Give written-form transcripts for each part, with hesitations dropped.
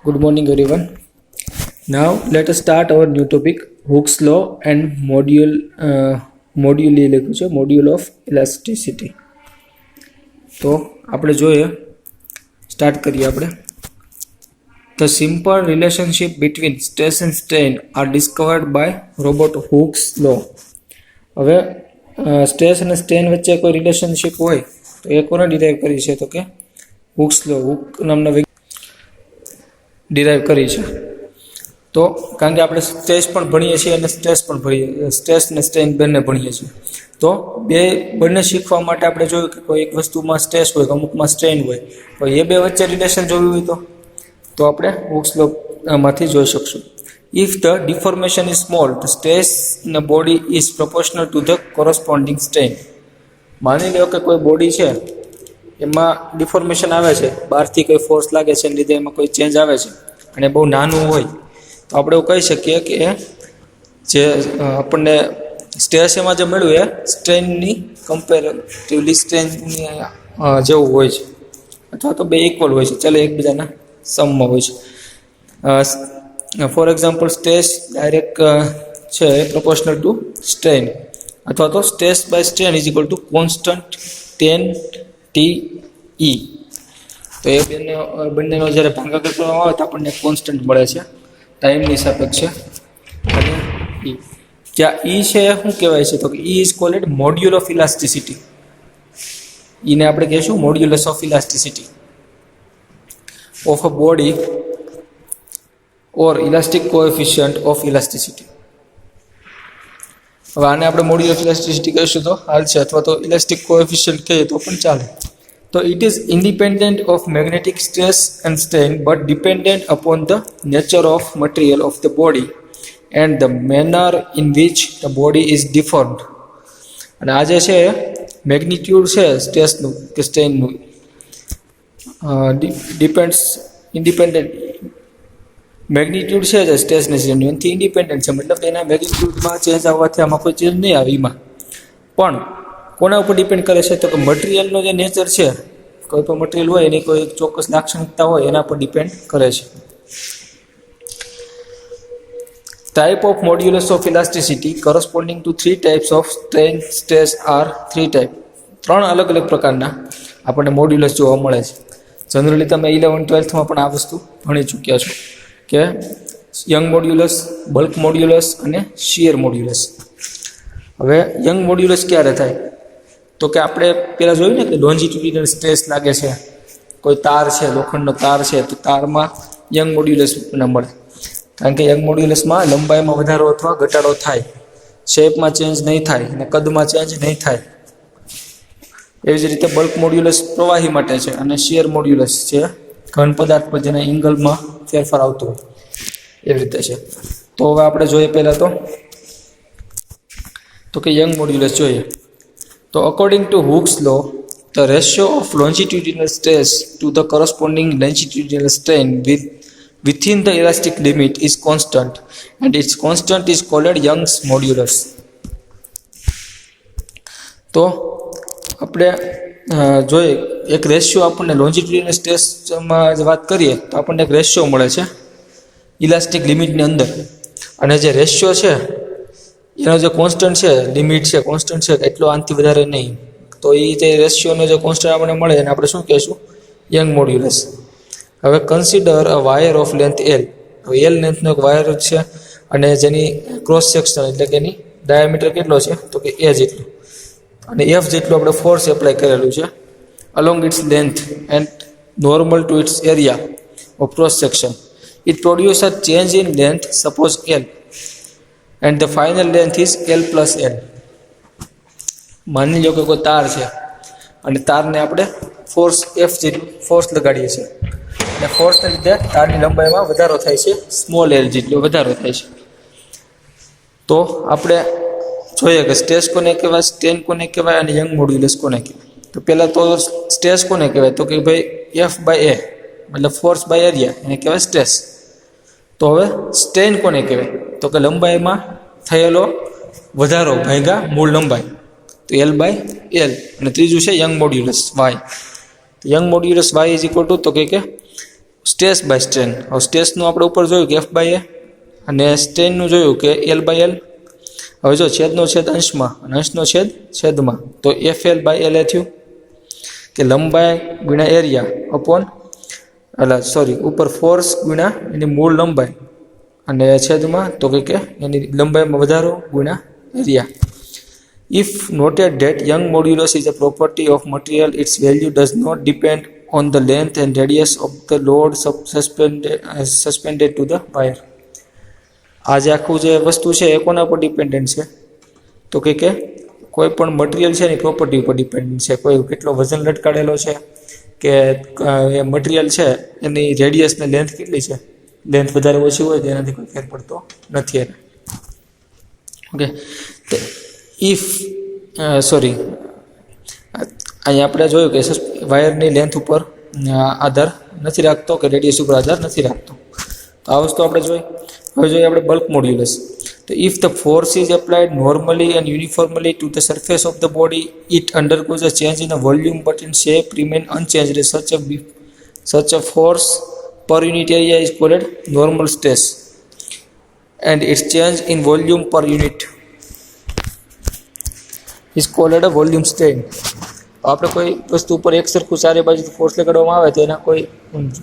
Good morning, everyone. Now let us start our new topic, Hooke's law and module of elasticity. તો આપણે જોઈએ, start કરીએ આપણે. The simple relationship between stress and strain are discovered by Robert Hooke's law. હવે stress અને strain વચ્ચે કોઈ relationship હોય તો એ કોને ડિરાઈવ કરી છે? તો કે હુક્સ લો, હુક નામના ડિરાઈવ કરી છે. તો કારણ કે આપણે સ્ટ્રેસ પણ ભણીએ છીએ અને સ્ટ્રેસ પણ ભણીએ, સ્ટ્રેસ અને સ્ટ્રેન બંને ભણીએ છીએ. તો બંને શીખવા માટે આપણે જોયું કે કોઈ એક વસ્તુમાં સ્ટ્રેસ હોય, અમુકમાં સ્ટ્રેન હોય, તો એ બે વચ્ચે રિલેશન જોયું હોય તો આપણે હુક્સ લો માંથી જોઈ શકશું. If the deformation is small, the stress in a body is proportional to the corresponding strain. માની લો કે કોઈ બોડી છે, એમાં ડિફોર્મેશન આવે છે, બહારથી કોઈ ફોર્સ લાગે છે, એને લીધે એમાં કોઈ ચેન્જ આવે છે અને બહુ નાનું હોય તો આપણે એવું કહી શકીએ કે જે આપણને સ્ટ્રેસ એમાં જે મળ્યું એ સ્ટ્રેનની કમ્પેરેટિવલી સ્ટ્રેનની જેવું હોય છે, અથવા તો બે ઇક્વલ હોય છે, ચાલો એકબીજાના સમમાં હોય છે. ફોર એક્ઝામ્પલ, સ્ટ્રેસ ડાયરેક્ટ છે પ્રોપોર્શનલ ટુ સ્ટ્રેન, અથવા તો stress by strain is equal to constant 10 TE. તો એ બંનેનો જ્યારે ભાગાકાર કરવામાં આવે તો આપણને કોન્સ્ટન્ટ મળે છે ટાઈમની સાપેક્ષે. અને E જ્યાં E છે એ શું કહેવાય છે? તો કે E is called module of elasticity. એને આપણે કહીશું modulus of elasticity of a body or elastic coefficient of elasticity. હવે આને આપણે મોડ્યુલ ઓફ ઇલાસ્ટિસિટી કહીશું તો હાલશે, અથવા તો ઇલાસ્ટિક કોએફિશિયન્ટ કહીએ તો પણ ચાલે. તો it is independent of magnetic stress and strain but dependent upon the nature of material of the body and the manner in which the body is deformed. અને આ જે છે મેગ્નિટ્યુડ છે સ્ટ્રેસનું કે સ્ટ્રેનનું ડિપેન્ડ્સ ઇન્ડિપેન્ડન્ટ મેગ્નિટ્યુડ છે જે સ્ટ્રેસની સ્ટ્રેનની એનાથી ઇન્ડિપેન્ડન્ટ છે, મતલબ એના મેગ્નિટ્યુડમાં ચેન્જ આવવાથી આમાં કોઈ ચેન્જ નહીં આવે. એમાં પણ કોના ઉપર ડિપેન્ડ કરે છે? તો કે મટીરિયલનો જે નેચર છે, કોઈ પણ મટીરિયલ હોય એની કોઈ ચોક્કસ લાક્ષણિકતા હોય એના પર ડિપેન્ડ કરે છે. Type of modulus of elasticity corresponding to 3 types of strain stress are 3 type. 3 અલગ અલગ પ્રકારના આપણને મોડ્યુલસ જોવા મળે છે. જનરલી તમે 11-12માં પણ આ વસ્તુ ભણી ચૂક્યા છો કે યંગ મોડ્યુલસ, બલ્ક મોડ્યુલસ અને શિયર મોડ્યુલસ. હવે યંગ મોડ્યુલસ ક્યારે થાય? તો કે આપણે પહેલાં જોયું ને કે લોન્જિટ્યુડિનલ સ્ટ્રેસ લાગે છે, કોઈ તાર છે, લોખંડનો તાર છે, તો તારમાં યંગ મોડ્યુલસ ના મળે, કારણ કે યંગ મોડ્યુલસમાં લંબાઈમાં વધારો અથવા ઘટાડો થાય, શેપમાં ચેન્જ નહીં થાય અને કદમાં ચેન્જ નહીં થાય. એવી જ રીતે બલ્ક મોડ્યુલસ પ્રવાહી માટે છે અને શિયર મોડ્યુલસ છે ઘન પદાર્થ પર જેના એંગલમાં ફેરફાર આવતો હોય એવી રીતે છે. તો હવે આપણે જોઈએ પહેલાં તો કે યંગ મોડ્યુલસ જોઈએ. તો according to Hooke's law, the ratio of longitudinal stress to the corresponding longitudinal strain within the elastic limit is constant and its constant is called Young's modulus. તો આપણે જોઈએ એક રેશિયો આપણને લોન્જિટ્યુડિનલ સ્ટ્રેસમાં વાત કરીએ તો આપણને એક રેશિયો મળે છે ઇલાસ્ટિક લિમિટની અંદર, અને જે રેશિયો છે એનો જે કોન્સ્ટન્ટ છે, લિમિટ છે, કોન્સ્ટન્ટ છે, એટલો આનાથી વધારે નહીં. તો એ જે રેશિયોનો જે કોન્સ્ટન્ટ આપણને મળે એને આપણે શું કહીશું? Young modulus. હવે consider a wire of length L. હવે L લેન્થનો એક વાયર છે અને જેની ક્રોસ સેક્શન એટલે કે એની ડાયામીટર કેટલો છે? તો કે A જેટલો, અને F જેટલું આપણે ફોર્સ એપ્લાય કરેલું છે along its length and normal to its area of cross section. It produce a change in length suppose L and the final length is L plus L. માની લો કે કોઈ તાર છે અને તારને આપણે ફોર્સ F જેટલું ફોર્સ લગાડીએ છીએ અને ફોર્સને લીધે તારની લંબાઈમાં વધારો થાય છે, સ્મોલ L જેટલો વધારો થાય છે. તો આપણે જોઈએ કે સ્ટ્રેસ કોને કહેવાય, સ્ટ્રેન કોને કહેવાય અને યંગ મોડ્યુલસ કોને કહેવાય. તો પહેલાં તો સ્ટ્રેસ કોને કહેવાય? તો કે ભાઈ F/A મતલબ ફોર્સ બાય એરિયા, એને કહેવાય સ્ટ્રેસ. તો હવે સ્ટ્રેન કોને કહેવાય? તો કે લંબાઈમાં થયેલો વધારો ભાગ્યા મૂળ લંબાઈ, તો L/L. અને ત્રીજું છે young modulus Y. Young modulus Y is equal to તો કે સ્ટ્રેસ બાય સ્ટ્રેન. હવે સ્ટ્રેસનું આપણે ઉપર જોયું કે એફ બાય એ અને સ્ટ્રેનનું જોયું કે એલ બાય એલ. હવે જો છેદનો છેદ અંશમાં અને અંશનો છેદ છેદમાં, તો F L by L A થયું કે લંબાઈ ગુણ્યા એરિયા અપોન ઉપર ફોર્સ ગુણ્યા એની મૂળ લંબાઈ અને છેદમાં તો કે એની લંબાઈમાં વધારો ગુણ્યા area. If noted that young modulus is a property of material, its value does not depend on the length and radius of the load suspended to the wire. આ જે આખું જે વસ્તુ છે એ કોના પર ડિપેન્ડન્ટ છે? તો કે કોઈ પણ મટીરિયલ છે એની પ્રોપર્ટી ઉપર ડિપેન્ડન્ટ છે. કોઈ કેટલો વજન લટકાડેલો છે કે એ મટીરિયલ છે એની રેડિયસ ને લેન્થ કેટલી છે, લેન્થ વધારે ઓછી હોય તો એનાથી કોઈ ફેર પડતો નથી એને. ઓકે, તો અહીંયા આપણે જોયું કે વાયરની લેન્થ ઉપર આધાર નથી રાખતો કે રેડિયસ ઉપર આધાર નથી રાખતો. તો આ વસ્તુ આપણે જોઈ. હવે જોઈએ આપણે બલ્ક મોડ્યુલસ. તો if the force is applied normally and uniformly to the surface of the body, it undergoes a change in the volume but in shape remain unchanged. such a force per unit area is called normal stress and its change in volume per unit is called a volume strain. આપણે કોઈ વસ્તુ ઉપર એક સરખું ચારે બાજુથી force લગાડવામાં આવે તો એના કોઈ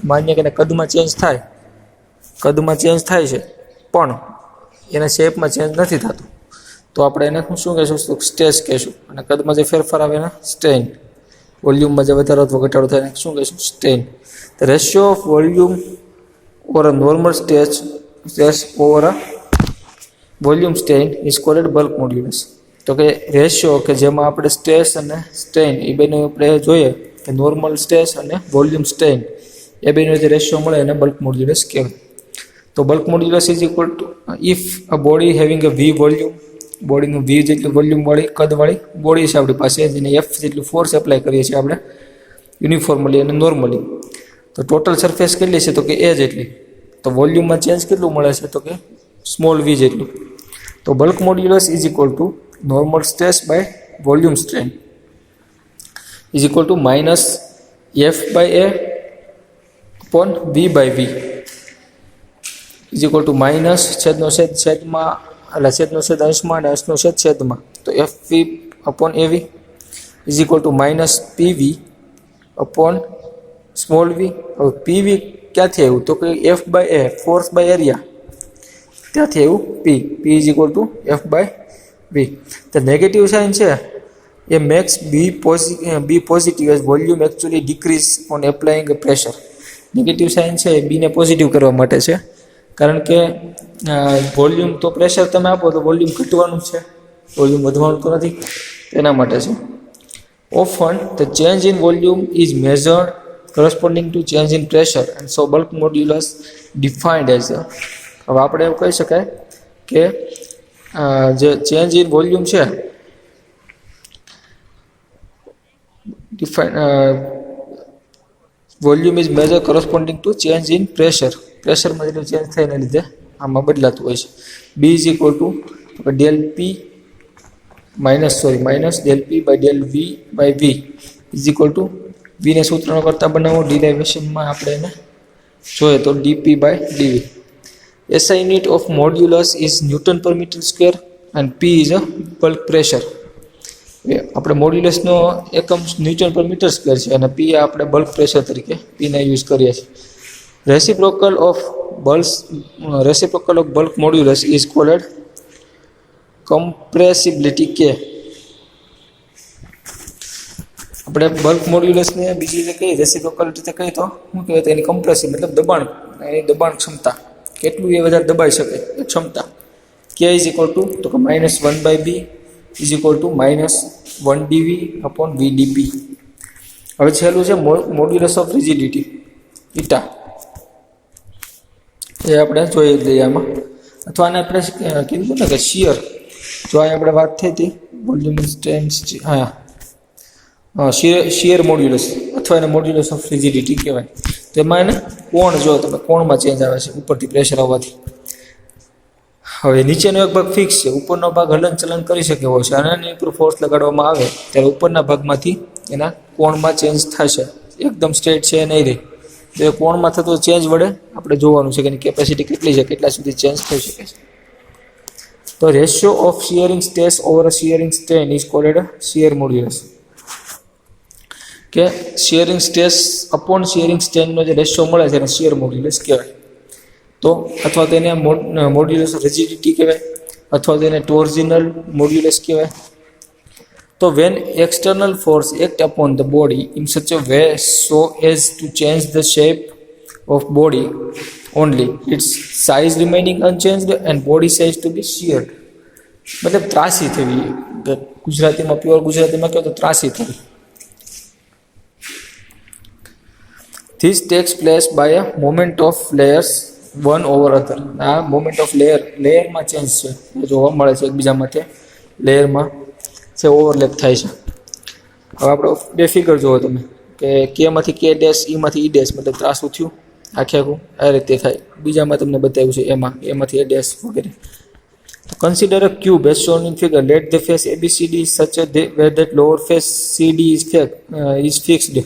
માન્ય કે કદમાં ચેન્જ થાય છે પણ એના શેપમાં ચેન્જ નથી થતું, તો આપણે એને શું કહેશું? સ્ટ્રેસ કહેશું. અને કદમાં જે ફેરફાર આવે એને સ્ટ્રેન. વોલ્યુમમાં જે વધારો અથવા ઘટાડો થાય એને શું કહેશું? Strain. The ratio of volume or a normal stress over a volume strain is called bulk modulus. તો કે રેશિયો કે જેમાં આપણે સ્ટ્રેસ અને સ્ટ્રેન એ બેનો આપણે જોઈએ કે નોર્મલ સ્ટ્રેસ અને વોલ્યુમ સ્ટ્રેન એ બેનો જે રેશિયો મળે એને બલ્ક મોડ્યુલસ કહેવાય. તો bulk modulus is equal to if a body having a V volume, બોડીનું વી જેટલું વોલ્યુમવાળી કદવાળી બોડી છે આપણી પાસે, જેને એફ જેટલું ફોર્સ એપ્લાય કરીએ છીએ આપણે યુનિફોર્મલી અને નોર્મલી. તો ટોટલ સરફેસ કેટલી છે? તો કે એ જેટલી. તો વોલ્યુમમાં ચેન્જ કેટલું મળે છે? તો કે સ્મોલ વી જેટલું. તો bulk modulus is equal two normal stress by volume strain is equal to minus F by A upon V by V is equal to minus છેદનો છેદ અંશમાં અને અંશનો છેદ છેદમાં, તો FV upon AV is equal to minus PV upon small v. હવે PV ક્યાંથી આવ્યું? તો કે F by A force by area ત્યાંથી આવ્યું P is equal to F by V. The negative sign છે એ makes B positive as volume actually decrease on applying a pressure. Negative sign છે એ બીને પોઝિટિવ કરવા માટે છે, કારણ કે વોલ્યુમ તો પ્રેશર તમે આપો તો વોલ્યુમ ઘટવાનું છે, વોલ્યુમ વધવાનું તો નથી, એના માટે છે. Often the change in volume is measured corresponding to change in pressure and so bulk modulus defined as a. હવે આપણે એવું કહી શકાય કે જે ચેન્જ ઇન વોલ્યુમ છે volume is measure corresponding to change in પ્રેશરમાં જેટલું ચેન્જ થાય એના લીધે આમાં બદલાતું હોય છે. B is equal to del P minus del P by del V by V is equal to વીને સૂત્રનો કરતાં બનાવો, ડિરાઇવેશનમાં આપણે એને જોઈએ તો dP by dV. SI unit of modulus is Newton per meter square and P is a bulk pressure. આપણે મોડ્યુલસનો એકમ ન્યૂટન પર મીટર સ્ક્વેર છે અને પી આપણે બલ્ક પ્રેશર તરીકે પીને યુઝ કરીએ છીએ. Reciprocal of bulk modulus is called compressibility કે. આપણે બલ્ક મોડ્યુલસને બીજી રીતે કહીએ રેસિપ્રોકલ રીતે કહીએ તો શું કહેવાય? એની કમ્પ્રેસિવ મતલબ દબાણ, એની દબાણ ક્ષમતા કેટલું એ વધારે દબાઈ શકે એ ક્ષમતા. કે ઇઝ ઇક્વલ ટુ તો કે -1/b is equal two -1dv upon vdp. હવે છેલ્લું છે મોડ્યુલસ ઓફ રિજિડિટી ઈટા, એ આપણે જોઈ લઈએ આમાં. અથવા આને આપણે કીધું ને કે શિયર, જો અહીં આપણે વાત થઈ હતી વોલ્યુમ સ્ટ્રેન્થ, શિયર મોડ્યુલસ અથવા એને મોડ્યુલસ ઓફ રિજિડિટી કહેવાય. તો એમાં એને કોણ જો તમે કોણમાં ચેન્જ આવે છે ઉપરથી પ્રેશર આવવાથી. હવે નીચેનો એક ભાગ ફિક્સ છે, ઉપરનો ભાગ હલન ચલન કરી શકે હોય છે અને એની ઉપર ફોર્સ લગાડવામાં આવે ત્યારે ઉપરના ભાગમાંથી એના કોણમાં ચેન્જ થશે, એકદમ સ્ટ્રેટ છે નહીં રહે. તો એ કોણમાં થતો ચેન્જ વડે આપણે જોવાનું છે કે એની કેપેસિટી કેટલી છે, કેટલા સુધી ચેન્જ થઈ શકે છે. તો ratio of shearing stress over shearing strain is called shear modulus. કે શિયરિંગ સ્ટ્રેસ અપોન શિયરિંગ સ્ટ્રેનનો જે રેશિયો મળે છે એને શિયર મોડ્યુલસ કહેવાય. તો અથવા તો એને મોડ્યુલસ ઓફ રિજિડિટી કહેવાય, અથવા તો એને ટોર્ઝિનલ મોડ્યુલસ કહેવાય. તો when external force act upon the body in such a way so as to change the shape of body only its size remaining unchanged and body size to be sheared. મતલબ ત્રાસી થવી, ગુજરાતીમાં pure ગુજરાતીમાં કહો તો ત્રાસી થવી. This takes place by a moment of layers one over other. આ મોમેન્ટ ઓફ લેયરમાં ચેન્જ છે એ જોવા મળે છે એકબીજામાંથી, લેયરમાં છે ઓવરલેપ થાય છે. હવે આપણે બે ફિગર જુઓ તમે કે કેમાંથી કે ડેશ, ઈમાંથી ઈ ડેશ, મતલબ ત્રાસું થયું આખે આખું આ રીતે થાય. બીજામાં તમને બતાવ્યું છે એમાંથી એ ડેશ વગેરે. તો consider a cube as shown in figure. Let the face ABCD is such a way that lower face CD is fixed.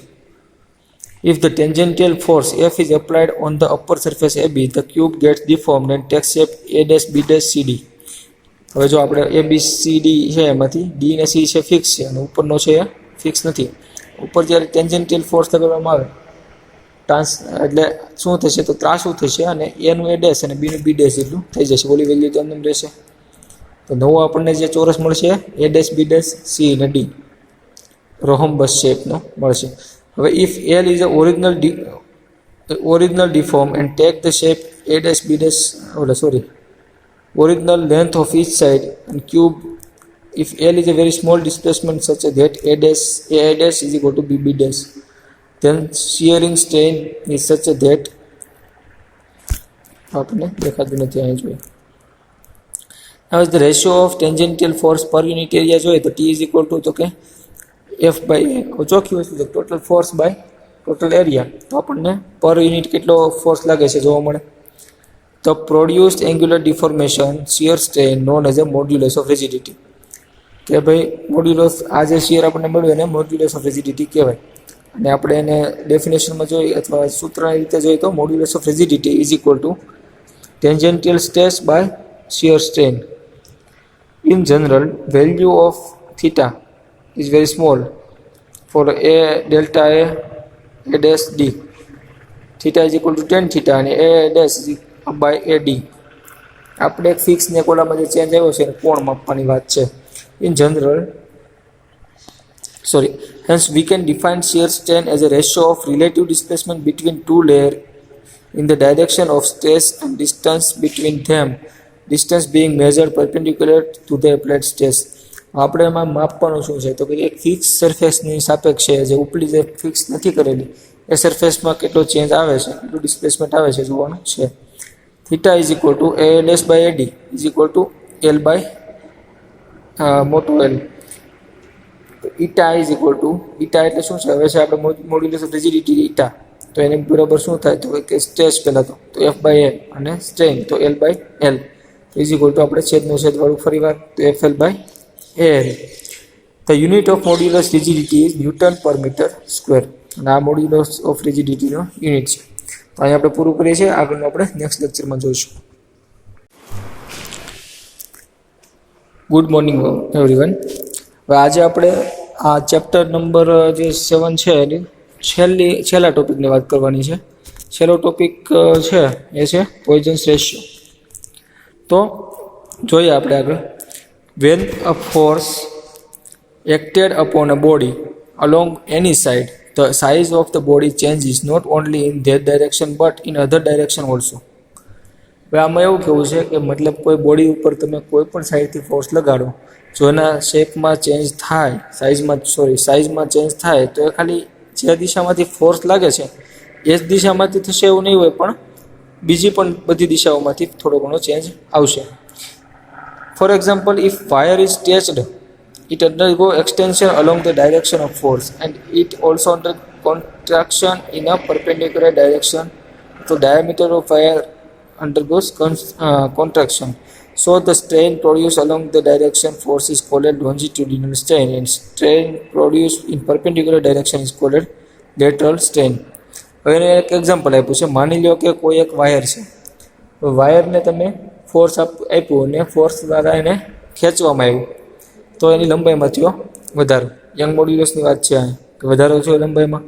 If the tangential force F is applied on the upper surface AB, the cube gets deformed and takes shape A', B', CD. હવે જો આપણે ABCD છે એમાંથી D ને C છે fix છે અને ઉપરનો છે એ ફિક્સ નથી. ઉપર જ્યારે ટેન્જન્ટિયલ ફોર્સ લગાવવામાં આવે એટલે શું થશે, તો ત્રાસું થશે અને એનું A' અને બીનું B' એટલું થઈ જશે. ઓલી વેલ્યુ તો એમ રહેશે. તો નવો આપણને જે ચોરસ મળશે A', B', C અને D રોહમ્બસ શેપનો મળશે. હવે if L is a original deform and take the shape A', original length of each side and cube, if L is a very small displacement such that A' is equal to B', then shearing strain is such that आपने દેખાતું નથી અહીં જોઈએ. Now is the ratio of tangential force per unit area જોઈએ તો T is equal to તો કે F by A. ચોખ્ખી વસ્તુ છે total force by total area. તો આપણને પર યુનિટ કેટલો ફોર્સ લાગે છે જોવા મળે. તો produced angular deformation shear strain known as a modulus of rigidity. કે ભાઈ મોડ્યુલસ આ જે શિયર આપણને મળ્યું એને મોડ્યુલસ ઓફ રિજિડિટી કહેવાય. અને આપણે એને ડેફિનેશનમાં જોઈએ અથવા સૂત્રની રીતે જોઈએ તો modulus of rigidity is equal to tangential stress by shear strain. In general value of theta is very small for a delta a dash d. Theta is equal to tan theta and a dash is by ad. આપણે એક fix ને કોલામાં જે change આવ્યો છે કોણ માપવાની વાત છે. In general, hence we can define shear strain as a ratio of relative displacement between two layers in the direction of stress and distance between them, distance being measured perpendicular to the applied stress. આપણે એમાં માપવાનું શું છે તો કે એક fix સરફેસની સાપેક્ષે જે ઉપલી જે ફિક્સ નથી કરેલી એ સરફેસમાં કેટલો ચેન્જ આવે છે, કેટલું ડિસ્પ્લેસમેન્ટ આવે છે જોવાનું છે. Theta is equal to A' by AD is equal to L by મોટો L. તો eta is equal to eta એટલે શું છે, હવે છે આપણે મોડ્યુલસ ઓફ રિજિડિટી ઈટા. તો એની બરાબર શું થાય તો કે સ્ટ્રેસ પહેલાં તો F બાય A અને સ્ટ્રેન તો L by L is equal to આપણે છેદનું છેદવાળું ફરી વાર તો FL by AL. The unit of modulus rigidity is Newton per meter square. અને આ મોડ્યુલસ ઓફ રિજિડિટીનો યુનિટ છે. તો અહીં આપણે પૂરું કરીએ છીએ. આગળનું આપણે નેક્સ્ટ લેક્ચરમાં જોઈશું. Good morning everyone. હવે આજે આપણે આ ચેપ્ટર નંબર જે 7 છે એની છેલ્લા ટોપિકની વાત કરવાની છે. છેલ્લો ટોપિક છે એ છે પોઈઝન્સ રેશિયો. તો જોઈએ આપણે આગળ. When a force acted upon a body along any side, the size of the body changes not only in that direction but in other direction also. હવે આમાં એવું કેવું છે કે મતલબ કોઈ બોડી ઉપર તમે કોઈ પણ સાઈડથી ફોર્સ લગાડો, જો એના શેપમાં ચેન્જ થાય, સાઇઝમાં ચેન્જ થાય તો એ ખાલી જે દિશામાંથી ફોર્સ લાગે છે એ જ દિશામાંથી થશે એવું નહીં હોય, પણ બીજી પણ બધી દિશાઓમાંથી થોડો ઘણો ચેન્જ આવશે. For example, if wire is stretched, it undergoes extension along the direction of force and it also undergoes contraction in a perpendicular direction. So diameter of wire undergoes contraction. So the strain produced along the direction force is called longitudinal strain and strain produced in perpendicular direction is called lateral strain. હવે એને એક example આપ્યું છે. માની લો કે કોઈ એક wire છે, તો વાયરને તમે ફોર્સ આપ્યું અને ફોર્સ દ્વારા એને ખેંચવામાં આવ્યું, તો એની લંબાઈમાં થયો વધારો. યંગ મોડ્યુલસની વાત છે કે વધારો થયો લંબાઈમાં.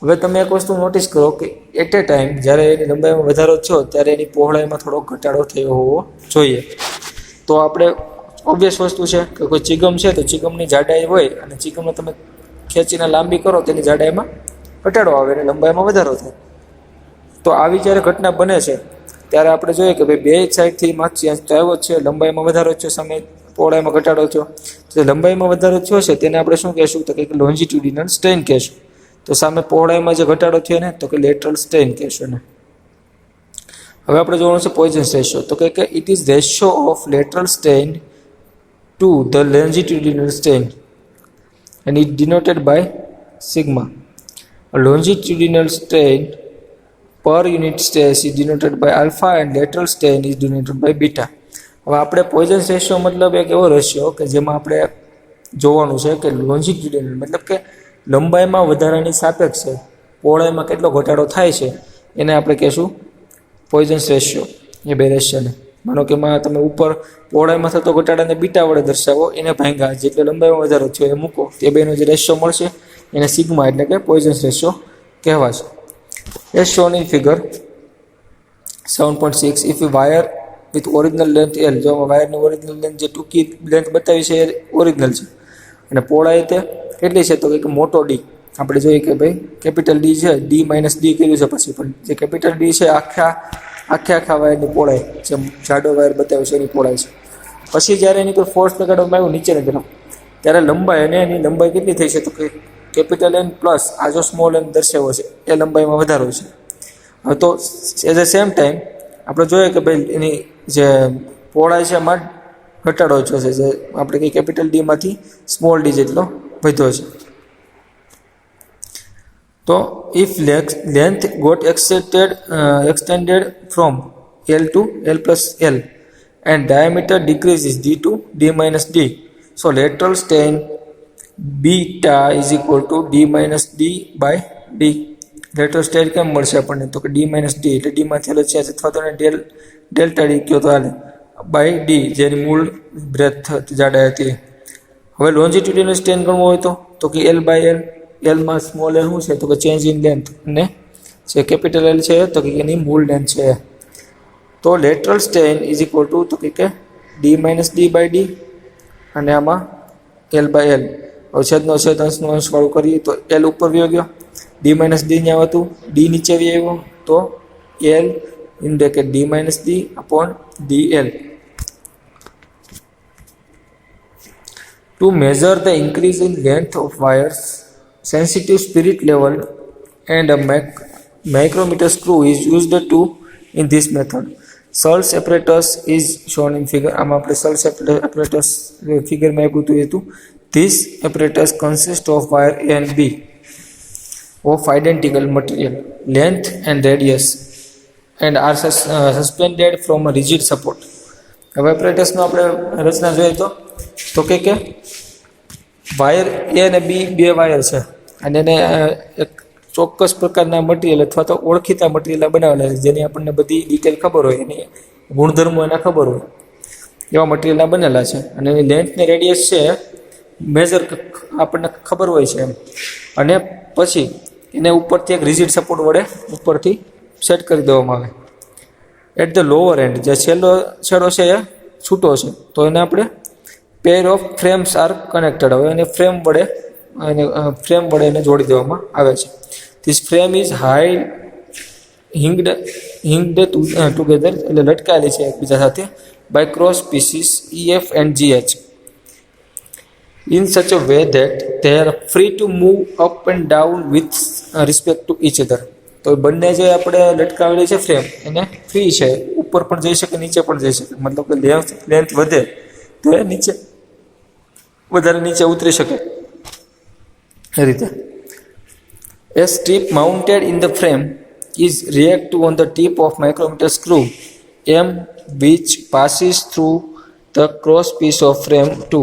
હવે તમે એક વસ્તુ નોટિસ કરો કે એટ એ ટાઈમ જ્યારે એની લંબાઈમાં વધારો થયો ત્યારે એની પહોળાઈમાં થોડો ઘટાડો થયો હોવો જોઈએ. તો આપણે ઓબ્વિયસ વસ્તુ છે કે કોઈ ચિગમ છે તો ચિગમની જાડાઈ હોય અને ચિગમને તમે ખેંચીને લાંબી કરો તેની જાડાઈમાં ઘટાડો આવે અને લંબાઈમાં વધારો થાય. તો આવી જ્યારે ઘટના બને છે ત્યારે આપણે જોઈએ કે ભાઈ બે સાઈડથી માસ ચેન્જ તો આવ્યો જ છે, લંબાઈમાં વધારો થયો, સામે પહોળાઈમાં ઘટાડો થયો. તો લંબાઈમાં વધારો થયો છે તેને આપણે શું કહેશું? તો કે લોન્જિટ્યુડિનલ સ્ટ્રેન કહેશું. તો સામે પહોળાઈમાં જે ઘટાડો થયો ને તો કે લેટરલ સ્ટ્રેન કહેશું ને. હવે આપણે જોવાનું છે પોઇઝન્સ રેશિયો. તો કે it is ratio of lateral strain to the longitudinal strain and it denoted by sigma. A longitudinal strain per unit stress is denoted by alpha and lateral strain is denoted by beta. હવે આપણે પોઇઝન્સ ratio મતલબ એક એવો ratio કે જેમાં આપણે જોવાનું છે કે લોન્જિટ્યુડિનલ મતલબ કે લંબાઈમાં વધારાની સાપેક્ષે પહોળાઈમાં કેટલો ઘટાડો થાય છે એને આપણે કહેશું પોઇઝન્સ રેશિયો. એ બે રેશિયોને માનો કે એમાં તમે ઉપર પહોળાઈમાં થતો ઘટાડાને બીટા વડે દર્શાવો, એને ભાંગા જેટલો લંબાઈમાં વધારો થયો એ મૂકો, તે બેનો જે રેશિયો મળશે એને સિગ્મા એટલે કે પોઇઝન્સ રેશિયો કહેવાશે. As shown in figure 7.6, if A wire with original length L, જો વાયરની ઓરિજિનલ લેન્થ જે ટૂંકી લેન્થ બતાવી છે એ ઓરિજિનલ છે અને પહોળાઈ તે કેટલી છે તો કે મોટો ડી. આપણે જોઈએ કે ભાઈ કેપિટલ ડી છે, ડી માઇનસ ડી કર્યું છે પછી, પણ જે કેપિટલ ડી છે આખા વાયરની પહોળાઈ, જે જાડો વાયર બતાવ્યો છે એની પહોળાઈ છે. પછી જ્યારે એની પર ફોર્સ લગાડવામાં આવ્યું નીચેની તરફ ત્યારે લંબાઈ, અને એની લંબાઈ કેટલી થઈ છે તો કે કેપિટલ એન પ્લસ આ જો સ્મોલ એન દર્શાવ્યો છે એ લંબાઈમાં વધારો છે. હવે તો એઝ અ સેમ ટાઈમ આપણે જોઈએ કે ભાઈ એની જે પહોળાઈ છે એમાં ઘટાડો થયો છે, જે આપણે કંઈ કેપિટલ ડીમાંથી સ્મોલ ડી જેટલો વધ્યો છે. તો if length got extended from L to L plus L and diameter decreases D to D minus D, so lateral strain beta is equal to D minus D by D. Lateral strain કેમ મળશે આપણને તો કે D minus D એટલે D માં થયેલો છે અથવા તો ડેલ્ટા ડી કયો તો હાલે બાય ડી જેની મૂળ બ્રેથ જાડાઈ હતી. હવે લોન્જિટ્યુડિનલ સ્ટ્રેન ગણવો હોય તો કે L by L, એલમાં સ્મોલ એલ શું છે તો કે ચેન્જ ઇન લેન્થ, અને જે કેપિટલ એલ છે તો કે એની મૂળ લેન્થ છે. તો lateral strain is equal to તો કે D minus D by D અને આમાં એલ બાય એલ. હવે છેદનો છેદ અંશનું અંશવાળું કરીએ તો એલ ઉપર વયો ગયો, ડી માઇનસ ડી ત્યાં હતું, ડી નીચે વહી આવ્યો તો L in bracket D minus D upon D L. Two measure the increase in length of wires, sensitive spirit level and a micrometer screw is used to in this method. Searles apparatus is shown in figure. આમાં આપણે Searles apparatus ફિગરમાં આપ્યું હતું. This apparatus consists of wire A and B of identical material, length and radius, and are suspended from a rigid support. હવે apparatusનો આપણે રચના જોઈએ તો કે wire એ અને બી બે વાયર છે અને એને એક ચોક્કસ પ્રકારના મટીરિયલ અથવા તો ઓળખીતા મટીરિયલ બનાવેલા છે જેની આપણને બધી ડિટેલ ખબર હોય, એની ગુણધર્મો એના ખબર હોય એવા મટીરિયલના બનેલા છે. અને એની લેન્થ ને રેડિયસ છે મેજર આપણને ખબર હોય છે એમ, અને પછી એને ઉપરથી એક રિજિડ સપોર્ટ વડે ઉપરથી સેટ કરી દેવામાં આવે. એટ ધ લોઅર એન્ડ જે છેડો છે એ છૂટો છે તો એને આપણે pair of frames are connected. હવે એને ફ્રેમ વડે એને જોડી દેવામાં આવે છે. This frame is hinged together એટલે લટકાયેલી છે એકબીજા સાથે by cross pieces EF and GH in such a way that they are free to move up and down with respect to each other. તો બંને જે આપણે લટકાવેલી છે ફ્રેમ એને ફ્રી છે, ઉપર પણ જઈ શકે નીચે પણ જઈ શકે, મતલબ કે લેન્થ વધે તો એ વધારે નીચે ઉતરી શકે એ રીતે. A strip mounted in the frame is reactive on the tip of micrometer screw M which passes through the cross piece of frame 2.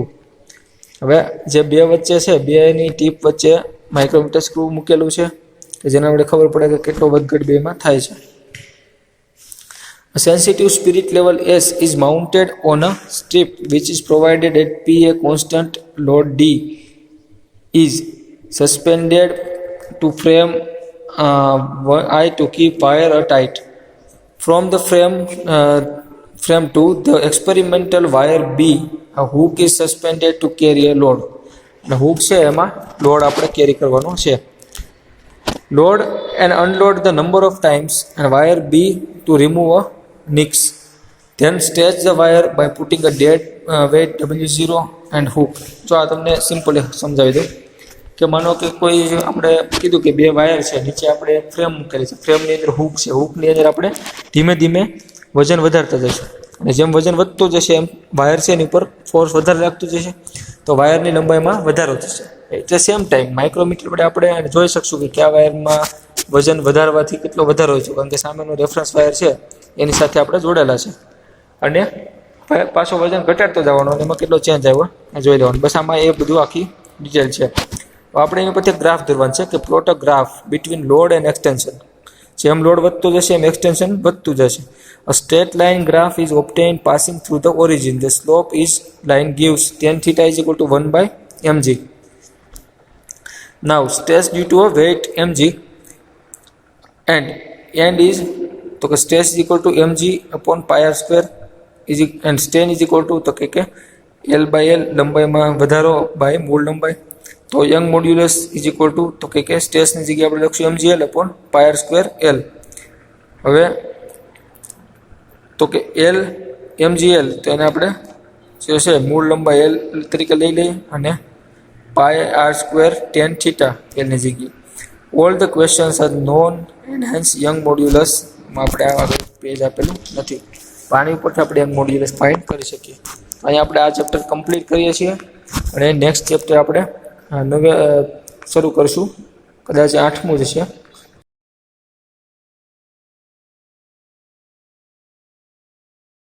હવે જે બે વચ્ચે છે, બેની ટીપ વચ્ચે માઇક્રોમીટર સ્ક્રૂ મૂકેલું છે કે જેના વડે ખબર પડે કે કેટલો વધઘટ બેમાં થાય છે. A sensitive spirit level S is mounted on a strip which is provided at P. A constant load D is suspended to frame I to keep wire tight. From the frame to the experimental wire B, a hook is suspended to carry a load. Hook છે એમાં load આપણે કેરી કરવાનો છે. Load and unload the number of times and wire B to remove a nicks. Then stretch the wire by putting a dead weight W0 and hook. જો આ તમને simply સમજાવી દઉં કે માનો કે કોઈ આપણે કીધું કે બે વાયર છે, નીચે આપણે ફ્રેમ મૂકેલી છે, ફ્રેમની અંદર હૂક છે, હૂકની અંદર આપણે ધીમે ધીમે વજન વધારતા જઈશું અને જેમ વજન વધતું જશે એમ વાયર છે એની ઉપર ફોર્સ વધારે લાગતું જશે તો વાયરની લંબાઈમાં વધારો થશે. At the same time micrometer વડે આપણે જોઈ શકશું કે કયા વાયરમાં વજન વધારવાથી કેટલો વધારો હોય છે, કારણ કે સામેનો રેફરન્સ વાયર છે એની સાથે આપણે જોડેલા છે અને પાછો વજન ઘટાડતો જવાનો અને એમાં કેટલો ચેન્જ આવ્યો એ જોઈ લેવાનું. બસ આમાં એ બધું આખી ડિટેલ છે. આપણે એની પરથી ગ્રાફ દોરવાનું છે કે plot a graph between load and extension. જેમ લોડ વધતો જશે એમ એક્સટેન્શન વધતું જશે. A straight line graph is obtained passing through the origin. The slope is line gives tan theta is equal to 1 by mg. Now stress due to a weight mg and is તો કે stress is equal to mg upon pi r square is and strain is equal to તો કે l by l લંબાઈમાં વધારો by મૂળ લંબાઈ. તો young modulus is equal to તો કે સ્ટ્રેસની જગ્યાએ આપણે લખશું mgl અપોન પાય આર સ્ક્વેર l. હવે તો કે l mgl તો એને આપણે જે છે મૂળ લંબાઈ l તરીકે લઈ લઈએ અને pi R square tan theta એલની જગ્યાએ. All the questions are known and hence Young મોડ્યુલસમાં આપણે આ પેજ આપેલું નથી. પાણી ઉપરથી આપણે યંગ મોડ્યુલસ ફાઇન્ડ કરી શકીએ. અહીંયા આપણે આ ચેપ્ટર કમ્પ્લીટ કરીએ છીએ અને નેક્સ્ટ ચેપ્ટર આપણે શરૂ કરશું, કદાચ 8મું જ છે.